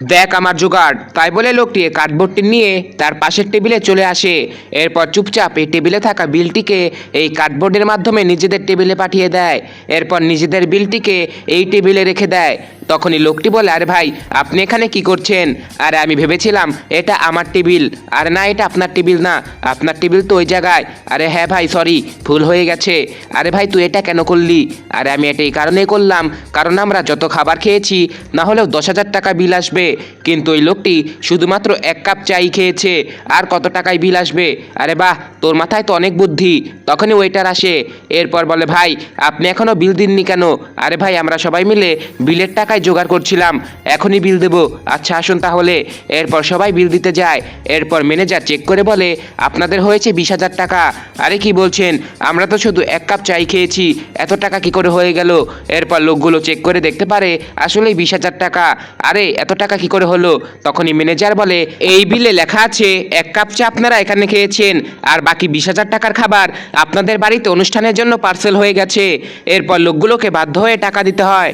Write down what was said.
দেখ আমার জোগাড়। তাই বলে লোকটি কার্ডবোর্ডটি নিয়ে তার পাশের টেবিলে চলে আসে। এরপর চুপচাপ এই টেবিলে থাকা বিলটিকে এই কার্ডবোর্ডের মাধ্যমে নিজেদের টেবিলে পাঠিয়ে দেয়। এরপর নিজেদের বিলটিকে এই টেবিলে রেখে দেয়। তখনই লোকটি বলে, আরে ভাই, আপনি এখানে কি করছেন? আরে আমি ভেবেছিলাম এটা আমার টেবিল। আরে না, এটা আপনার টেবিল না, আপনার টেবিল তো ওই জায়গায়। আরে হ্যাঁ ভাই, সরি, ভুল হয়ে গেছে। আরে ভাই, তুই এটা কেন করলি? আরে আমি এটা এই কারণেই করলাম, কারণ আমরা যত খাবার খেয়েছি না হলেও 10,000 টাকা বিল আসবে, কিন্তু ওই লোকটি শুধুমাত্র 1 কাপ চাই খেয়েছে, আর কত টাকায় বিল আসবে? আরে বাহ, তোর মাথায় তো অনেক বুদ্ধি। তখনই ওয়েটার আসে। এরপর বলে, ভাই আপনি এখনও বিল দিননি কেন? আরে ভাই, আমরা সবাই মিলে বিলের টাকায় জোগাড় করছিলাম, এখনই বিল দেবো। আচ্ছা আসুন তাহলে। এরপর সবাই বিল দিতে যায়। এরপর ম্যানেজার চেক করে বলে, আপনাদের হয়েছে 20,000 টাকা। আরে কি বলছেন? আমরা তো শুধু 1 কাপ চাই খেয়েছি, এত টাকা কি করে হয়ে গেল? এরপর লোকগুলো চেক করে দেখতে পারে আসলেই 20,000 টাকা। আরে এত টাকা কি করে হলো? তখনই ম্যানেজার বলে, এই বিলে লেখা আছে 1 কাপ চা আপনারা এখানে খেয়েছেন, আর বাকি 20,000 টাকার খাবার আপনাদের বাড়িতে অনুষ্ঠানের জন্য পার্সেল হয়ে গেছে। এরপর লোকগুলোকে বাধ্য হয়ে টাকা দিতে হয়।